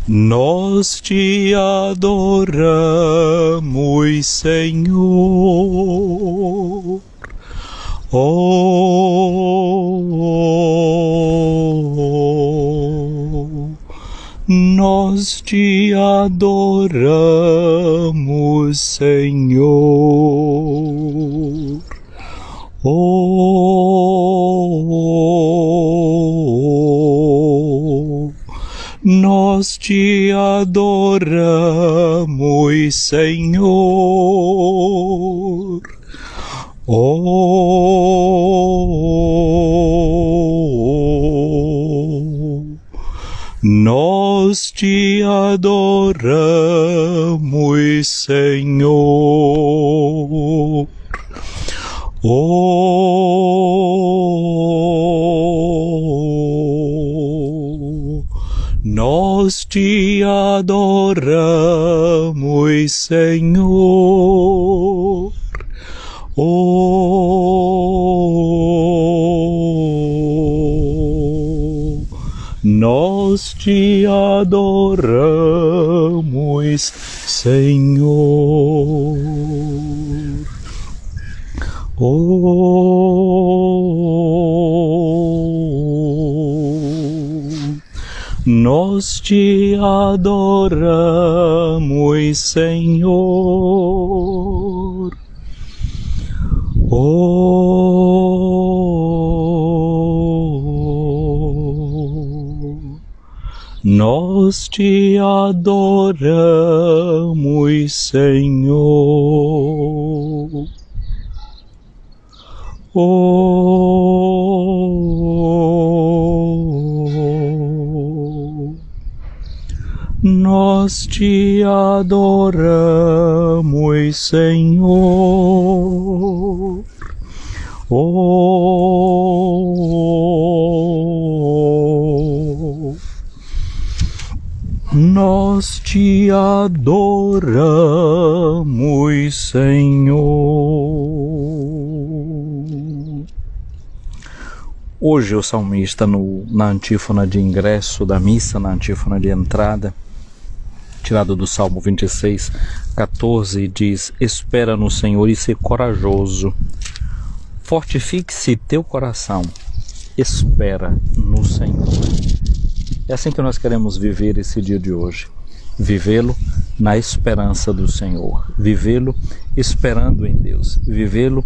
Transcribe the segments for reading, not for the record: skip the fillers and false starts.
Nós te adoramos, Senhor. Nós te adoramos, Senhor. Nós te adoramos, Senhor. Nós te adoramos, Senhor. Nós te adoramos, Senhor. Nós te adoramos, Senhor. Nós te adoramos, Senhor. Nós te adoramos, Senhor. Nós te adoramos, Senhor. Nós te adoramos, Senhor. Hoje o salmista na antífona de ingresso da missa, na antífona de entrada, tirado do Salmo 26, 14, diz: espera no Senhor e ser corajoso. Fortifique-se teu coração. Espera no Senhor. É assim que nós queremos viver esse dia de hoje. Vivê-lo na esperança do Senhor. Vivê-lo esperando em Deus. Vivê-lo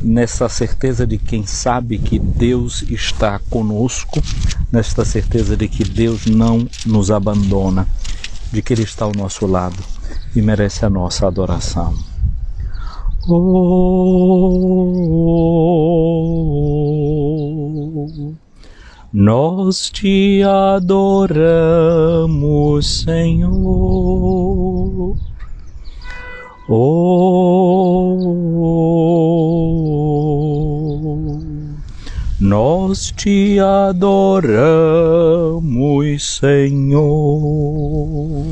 nessa certeza de quem sabe que Deus está conosco, nesta certeza de que Deus não nos abandona, de que Ele está ao nosso lado e merece a nossa adoração. Nós te adoramos, Senhor. Nós te adoramos, Senhor.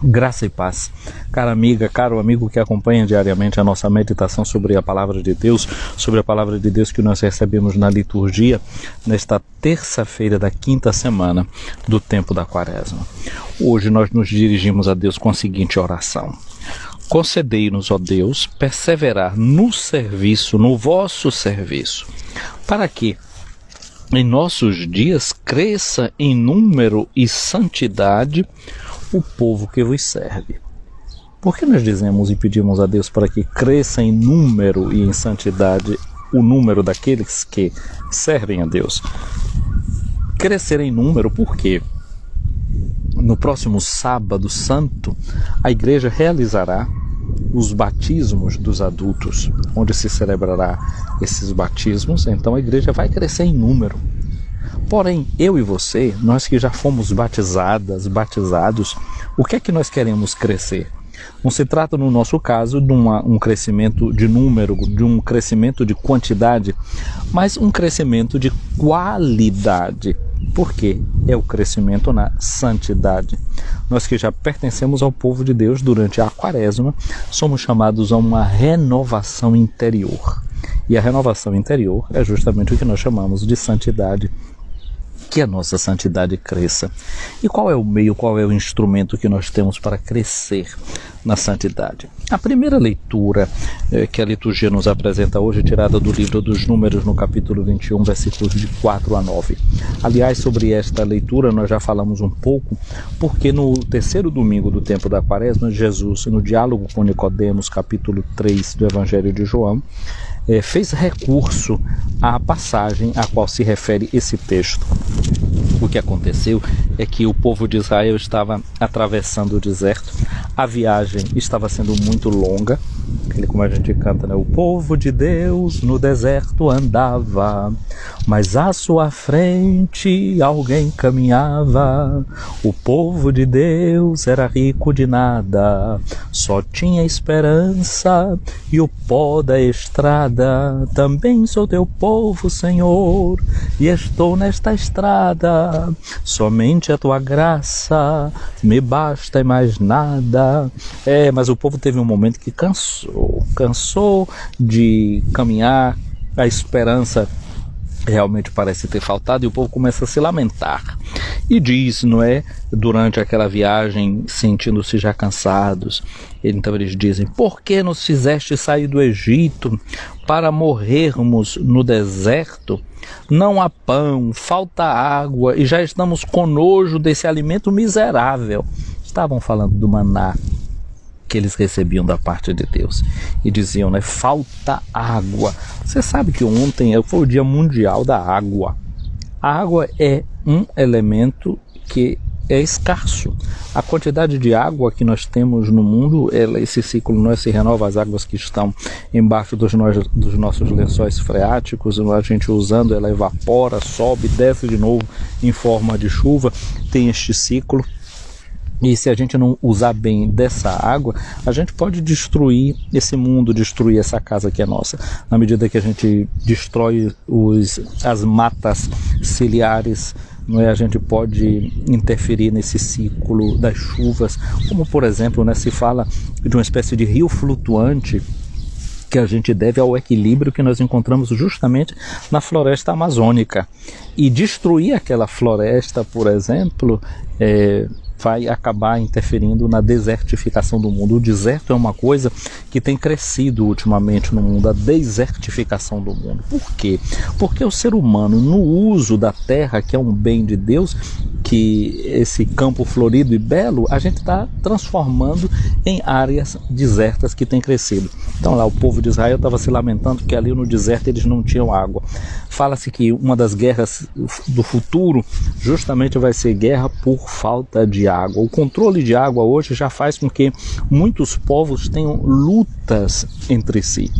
Graça e paz, cara amiga, caro amigo que acompanha diariamente a nossa meditação sobre a Palavra de Deus, sobre a Palavra de Deus que nós recebemos na liturgia, nesta terça-feira da quinta semana do tempo da Quaresma. Hoje nós nos dirigimos a Deus com a seguinte oração: concedei-nos, ó Deus, perseverar no serviço, no vosso serviço, para que em nossos dias cresça em número e santidade o povo que vos serve. Por que nós dizemos e pedimos a Deus para que cresça em número e em santidade o número daqueles que servem a Deus? Crescer em número porque no próximo sábado santo a igreja realizará os batismos dos adultos, onde se celebrará esses batismos. Então a igreja vai crescer em número. Porém, eu e você, nós que já fomos batizados, o que é que nós queremos crescer? Não se trata, no nosso caso, de um crescimento de número, de um crescimento de quantidade, mas um crescimento de qualidade. Por quê? É o crescimento na santidade. Nós que já pertencemos ao povo de Deus durante a Quaresma, somos chamados a uma renovação interior. E a renovação interior é justamente o que nós chamamos de santidade, que a nossa santidade cresça. E qual é o meio, qual é o instrumento que nós temos para crescer na santidade? A primeira leitura que a liturgia nos apresenta hoje, tirada do livro dos Números, no capítulo 21, versículos de 4 a 9. Aliás, sobre esta leitura nós já falamos um pouco, porque no terceiro domingo do tempo da Quaresma, Jesus, no diálogo com Nicodemos, capítulo 3 do Evangelho de João, fez recurso à passagem a qual se refere esse texto. O que aconteceu é que o povo de Israel estava atravessando o deserto, a viagem estava sendo muito longa, como a gente canta, né? O povo de Deus no deserto andava, mas à sua frente alguém caminhava. O povo de Deus era rico de nada, só tinha esperança e o pó da estrada. Também sou teu povo, Senhor, e estou nesta estrada. Somente a tua graça me basta e mais nada. Mas o povo teve um momento que cansou de caminhar, a esperança realmente parece ter faltado, e o povo começa a se lamentar. E diz, não é, durante aquela viagem, sentindo-se já cansados, então eles dizem: por que nos fizeste sair do Egito para morrermos no deserto? Não há pão, falta água, e já estamos com nojo desse alimento miserável. Estavam falando do maná que eles recebiam da parte de Deus, e diziam, né, falta água. Você sabe que ontem foi o Dia Mundial da Água. A água é um elemento que é escasso. A quantidade de água que nós temos no mundo, esse ciclo não se renova, as águas que estão embaixo dos nossos lençóis freáticos, a gente usando, ela evapora, sobe, desce de novo em forma de chuva, tem este ciclo. E se a gente não usar bem dessa água, a gente pode destruir esse mundo, destruir essa casa que é nossa. Na medida que a gente destrói as matas ciliares, não é? A gente pode interferir nesse ciclo das chuvas, como por exemplo, né, se fala de uma espécie de rio flutuante que a gente deve ao equilíbrio que nós encontramos justamente na floresta amazônica. E destruir aquela floresta, por exemplo, vai acabar interferindo na desertificação do mundo. O deserto é uma coisa que tem crescido ultimamente no mundo, a desertificação do mundo. Por quê? Porque o ser humano, no uso da terra, que é um bem de Deus, que esse campo florido e belo, a gente está transformando em áreas desertas que têm crescido. Então lá o povo de Israel estava se lamentando que ali no deserto eles não tinham água. Fala-se que uma das guerras do futuro justamente vai ser guerra por falta de água. O controle de água hoje já faz com que muitos povos tenham lutas entre si.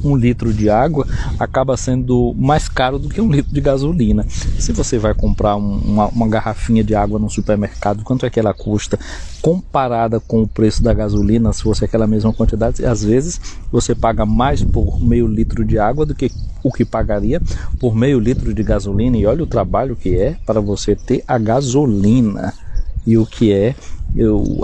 Um litro de água acaba sendo mais caro do que um litro de gasolina. Se você vai comprar uma garrafinha de água no supermercado, quanto é que ela custa comparada com o preço da gasolina? Se fosse aquela mesma quantidade, às vezes você paga mais por meio litro de água do que o que pagaria por meio litro de gasolina. E olha o trabalho que é para você ter a gasolina e o que é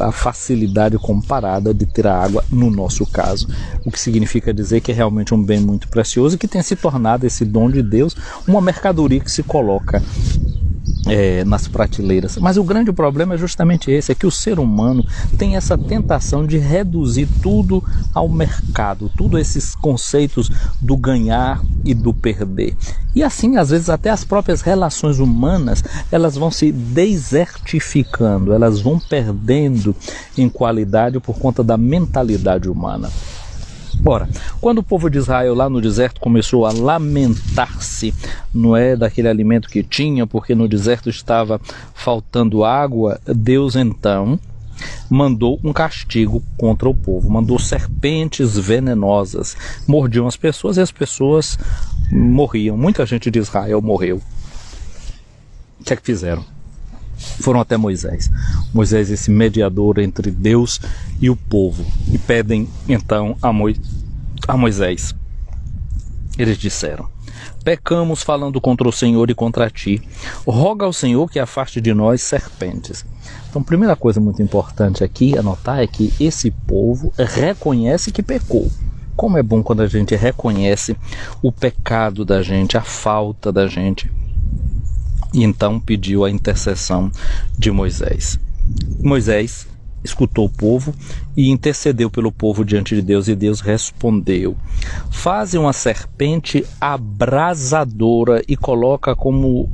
a facilidade comparada de ter a água no nosso caso, o que significa dizer que é realmente um bem muito precioso e que tem se tornado esse dom de Deus uma mercadoria que se coloca nas prateleiras. Mas o grande problema é justamente esse, é que o ser humano tem essa tentação de reduzir tudo ao mercado, tudo esses conceitos do ganhar e do perder. E assim, às vezes, até as próprias relações humanas, elas vão se desertificando, elas vão perdendo em qualidade por conta da mentalidade humana. Ora, quando o povo de Israel lá no deserto começou a lamentar-se, não é, daquele alimento que tinha, porque no deserto estava faltando água, Deus então mandou um castigo contra o povo, mandou serpentes venenosas, mordiam as pessoas e as pessoas morriam. Muita gente de Israel morreu. O que é que fizeram? Foram até Moisés, esse mediador entre Deus e o povo, e pedem então a Moisés. Eles disseram: pecamos falando contra o Senhor e contra ti, roga ao Senhor que afaste de nós serpentes. Então, primeira coisa muito importante aqui anotar é que esse povo reconhece que pecou. Como é bom quando a gente reconhece o pecado da gente, a falta da gente. E então pediu a intercessão de Moisés. Moisés escutou o povo e intercedeu pelo povo diante de Deus, e Deus respondeu: faze uma serpente abrasadora e coloca como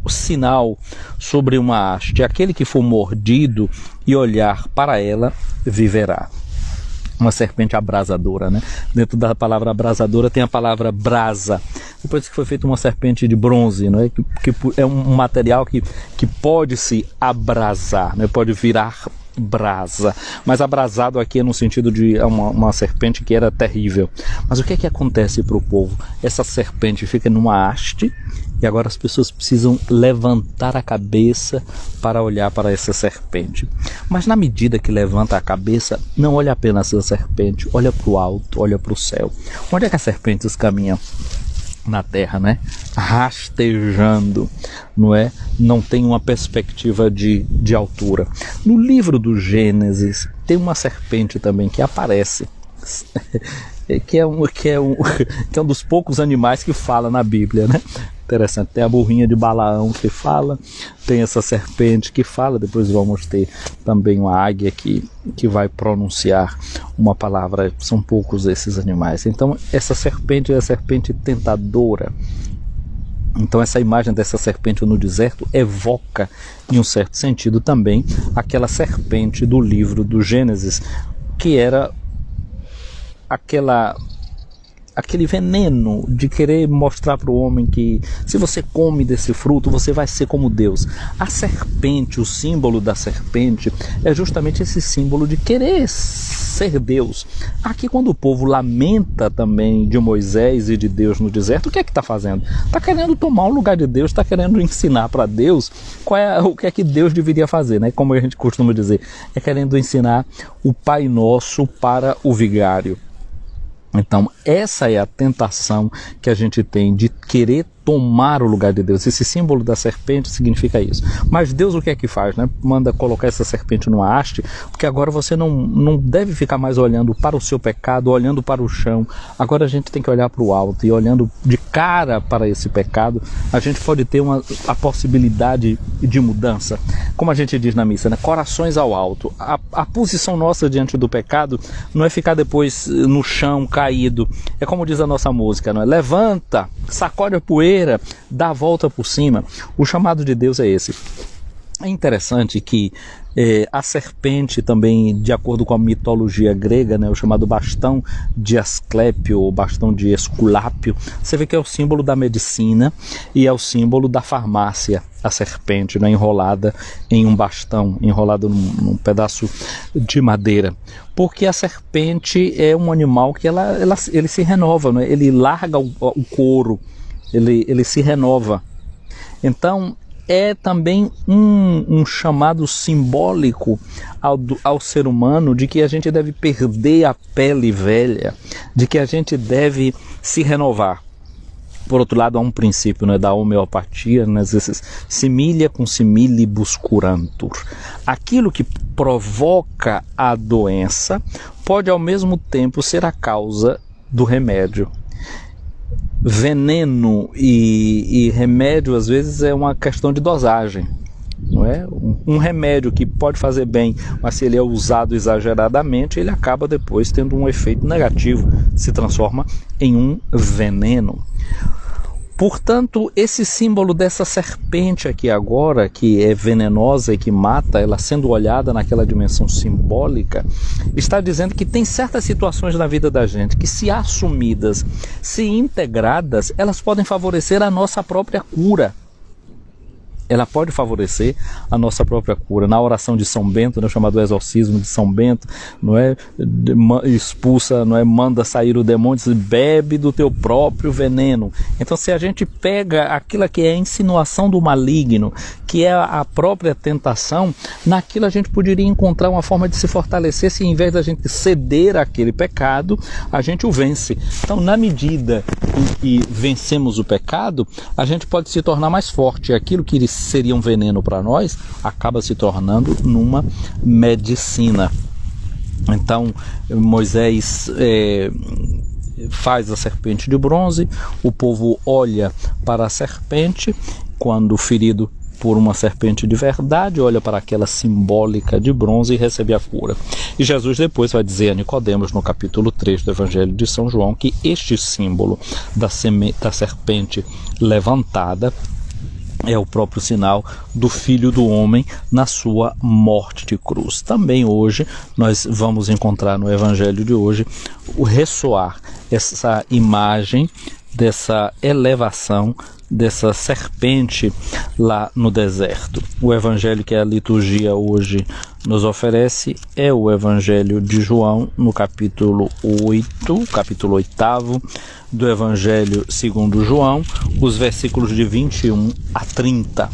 sinal sobre uma haste. Aquele que for mordido e olhar para ela viverá. Uma serpente abrasadora, né? Dentro da palavra abrasadora tem a palavra brasa. Depois que foi feita uma serpente de bronze, não é? Que é um material que pode se abrasar, né? Pode virar brasa. Mas abrasado aqui é no sentido de uma serpente que era terrível. Mas o que é que acontece para o povo? Essa serpente fica numa haste e agora as pessoas precisam levantar a cabeça para olhar para essa serpente. Mas na medida que levanta a cabeça, não olha apenas a serpente, olha para o alto, olha para o céu. Onde é que as serpentes caminham? Na terra, né? Rastejando, não é? Não tem uma perspectiva de altura. No livro do Gênesis tem uma serpente também que aparece, que é um dos poucos animais que fala na Bíblia, né? Interessante. Tem a burrinha de Balaão que fala, tem essa serpente que fala, depois vamos ter também uma águia que vai pronunciar uma palavra. São poucos esses animais. Então essa serpente é a serpente tentadora. Então essa imagem dessa serpente no deserto evoca, em um certo sentido também, aquela serpente do livro do Gênesis, que era aquele veneno de querer mostrar para o homem que se você come desse fruto, você vai ser como Deus. A serpente, o símbolo da serpente, é justamente esse símbolo de querer ser Deus. Aqui, quando o povo lamenta também de Moisés e de Deus no deserto, o que é que está fazendo? Está querendo tomar o lugar de Deus, está querendo ensinar para Deus o que é que Deus deveria fazer, né? Como a gente costuma dizer, é querendo ensinar o Pai Nosso para o vigário. Então essa é a tentação que a gente tem de querer tomar o lugar de Deus. Esse símbolo da serpente significa isso. Mas Deus o que é que faz, né? Manda colocar essa serpente numa haste, porque agora você não deve ficar mais olhando para o seu pecado, olhando para o chão. Agora a gente tem que olhar para o alto, e olhando de cara para esse pecado, a gente pode ter a possibilidade de mudança. Como a gente diz na missa, né? Corações ao alto. A posição nossa diante do pecado não é ficar depois no chão caído. É como diz a nossa música, não é? Levanta, sacode a poeira, dá a volta por cima. O chamado de Deus é esse. É interessante que a serpente também, de acordo com a mitologia grega, né, o chamado bastão de Asclépio, ou bastão de Esculápio, você vê que é o símbolo da medicina e é o símbolo da farmácia, a serpente, né, enrolada em um bastão, enrolada num pedaço de madeira. Porque a serpente é um animal que ele se renova, né? Ele larga o couro, ele se renova. Então é também um chamado simbólico ao ser humano de que a gente deve perder a pele velha, de que a gente deve se renovar. Por outro lado, há um princípio, né, da homeopatia, né, similia cum similibus curantur. Aquilo que provoca a doença pode ao mesmo tempo ser a causa do remédio. Veneno e remédio às vezes é uma questão de dosagem, não é? Um remédio que pode fazer bem, mas se ele é usado exageradamente, ele acaba depois tendo um efeito negativo, se transforma em um veneno. Portanto, esse símbolo dessa serpente aqui agora, que é venenosa e que mata, ela sendo olhada naquela dimensão simbólica, está dizendo que tem certas situações na vida da gente que, se assumidas, se integradas, elas podem favorecer a nossa própria cura. Ela pode favorecer a nossa própria cura. Na oração de São Bento, né, chamado exorcismo de São Bento, não é? Expulsa, não é? Manda sair o demônio, diz, bebe do teu próprio veneno. Então, se a gente pega aquilo que é a insinuação do maligno, que é a própria tentação, naquilo a gente poderia encontrar uma forma de se fortalecer, se em vez da gente ceder àquele pecado, a gente o vence. Então, na medida em que vencemos o pecado, a gente pode se tornar mais forte. Aquilo que seria um veneno para nós, acaba se tornando numa medicina. Então Moisés faz a serpente de bronze, o povo olha para a serpente, quando ferido por uma serpente de verdade, olha para aquela simbólica de bronze e recebe a cura. E Jesus depois vai dizer a Nicodemos, no capítulo 3 do Evangelho de São João, que este símbolo da serpente levantada é o próprio sinal do Filho do Homem na sua morte de cruz. Também hoje nós vamos encontrar no Evangelho de hoje o ressoar essa imagem dessa elevação dessa serpente lá no deserto. O evangelho que a liturgia hoje nos oferece é o Evangelho de João, no capítulo 8, capítulo 8 do Evangelho segundo João, os versículos de 21 a 30.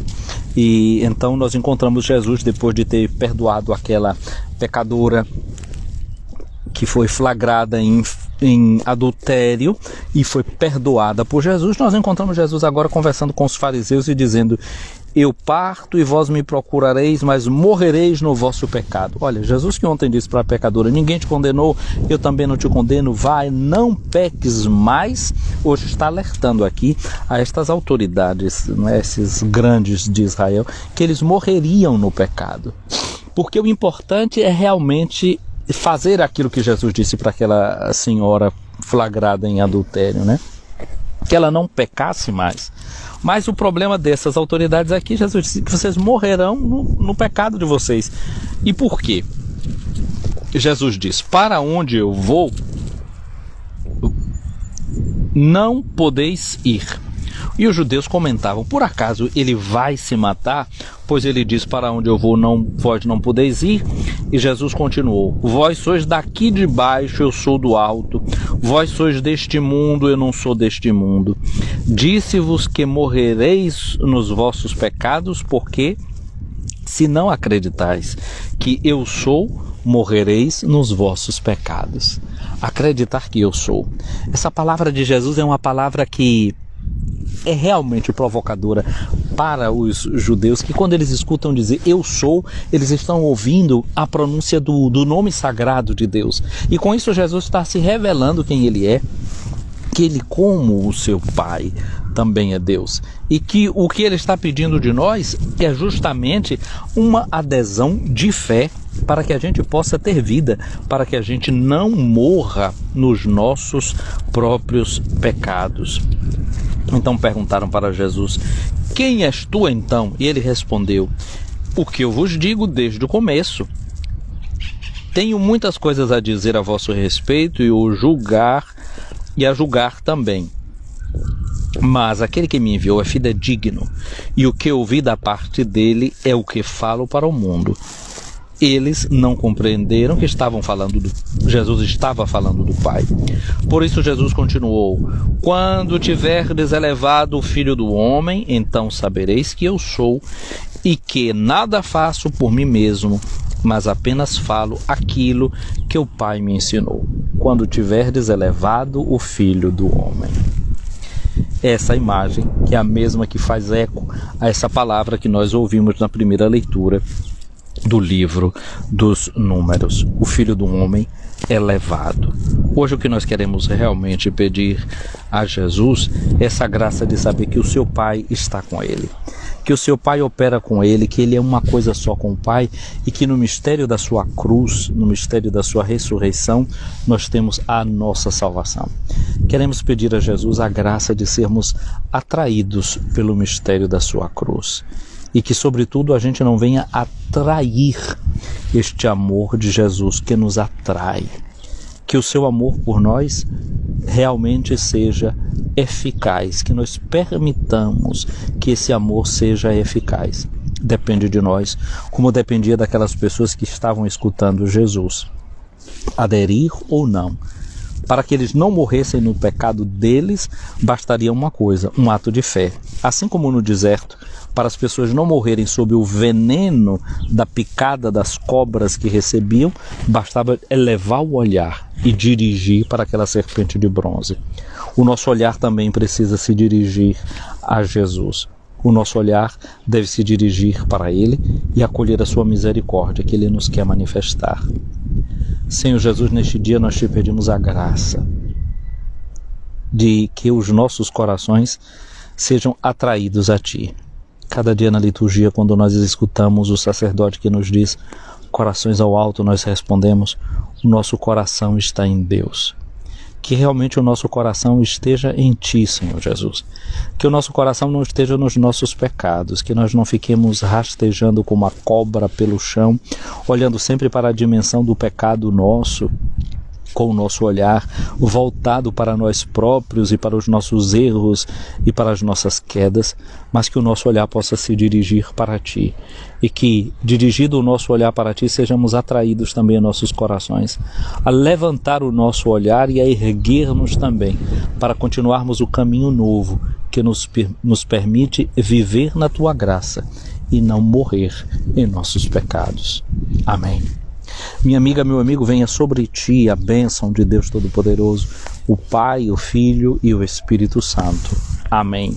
E então nós encontramos Jesus, depois de ter perdoado aquela pecadora que foi flagrada em adultério e foi perdoada por Jesus. Nós encontramos Jesus agora conversando com os fariseus e dizendo: eu parto e vós me procurareis, mas morrereis no vosso pecado. Olha, Jesus que ontem disse para a pecadora: ninguém te condenou, eu também não te condeno, vai, não peques mais. Hoje está alertando aqui a estas autoridades, né, esses grandes de Israel, que eles morreriam no pecado. Porque o importante é realmente fazer aquilo que Jesus disse para aquela senhora flagrada em adultério, né? Que ela não pecasse mais. Mas o problema dessas autoridades aqui, Jesus disse que vocês morrerão no pecado de vocês. E por quê? Jesus diz: para onde eu vou, não podeis ir. E os judeus comentavam: por acaso ele vai se matar? Pois ele diz: para onde eu vou, vós não podeis ir. E Jesus continuou: vós sois daqui de baixo, eu sou do alto. Vós sois deste mundo, eu não sou deste mundo. Disse-vos que morrereis nos vossos pecados, porque se não acreditais que eu sou, morrereis nos vossos pecados. Acreditar que eu sou. Essa palavra de Jesus é uma palavra que é realmente provocadora para os judeus, que quando eles escutam dizer eu sou, eles estão ouvindo a pronúncia do nome sagrado de Deus. E com isso Jesus está se revelando quem ele é, que ele, como o seu Pai, também é Deus. E que o que ele está pedindo de nós é justamente uma adesão de fé para que a gente possa ter vida, para que a gente não morra nos nossos próprios pecados. Então perguntaram para Jesus: quem és tu então? E ele respondeu: o que eu vos digo desde o começo. Tenho muitas coisas a dizer a vosso respeito e a julgar também. Mas aquele que me enviou é fidedigno, e o que ouvi da parte dele é o que falo para o mundo. Eles não compreenderam que Jesus estava falando do Pai. Por isso Jesus continuou: quando tiverdes elevado o Filho do Homem, então sabereis que eu sou, e que nada faço por mim mesmo, mas apenas falo aquilo que o Pai me ensinou. Quando tiverdes elevado o Filho do Homem. Essa imagem, que é a mesma que faz eco a essa palavra que nós ouvimos na primeira leitura do livro dos Números. O Filho do Homem elevado. Hoje o que nós queremos realmente pedir a Jesus é essa graça de saber que o seu Pai está com ele, que o seu Pai opera com ele, que ele é uma coisa só com o Pai, e que no mistério da sua cruz, no mistério da sua ressurreição, nós temos a nossa salvação. Queremos pedir a Jesus a graça de sermos atraídos pelo mistério da sua cruz, e que, sobretudo, a gente não venha atrair este amor de Jesus que nos atrai. Que o seu amor por nós realmente seja eficaz, que nós permitamos que esse amor seja eficaz. Depende de nós, como dependia daquelas pessoas que estavam escutando Jesus. Aderir ou não. Para que eles não morressem no pecado deles, bastaria uma coisa: um ato de fé. Assim como no deserto, para as pessoas não morrerem sob o veneno da picada das cobras que recebiam, bastava elevar o olhar e dirigir para aquela serpente de bronze. O nosso olhar também precisa se dirigir a Jesus. O nosso olhar deve se dirigir para Ele e acolher a sua misericórdia que Ele nos quer manifestar. Senhor Jesus, neste dia nós te pedimos a graça de que os nossos corações sejam atraídos a Ti. Cada dia na liturgia, quando nós escutamos o sacerdote que nos diz corações ao alto, nós respondemos: o nosso coração está em Deus. Que realmente o nosso coração esteja em Ti, Senhor Jesus. Que o nosso coração não esteja nos nossos pecados, que nós não fiquemos rastejando como a cobra pelo chão, olhando sempre para a dimensão do pecado nosso, com o nosso olhar voltado para nós próprios e para os nossos erros e para as nossas quedas, mas que o nosso olhar possa se dirigir para Ti, e que, dirigido o nosso olhar para Ti, sejamos atraídos também em nossos corações a levantar o nosso olhar e a erguer-nos também para continuarmos o caminho novo que nos permite viver na Tua graça e não morrer em nossos pecados. Amém. Minha amiga, meu amigo, venha sobre ti a bênção de Deus Todo-Poderoso, o Pai, o Filho e o Espírito Santo. Amém.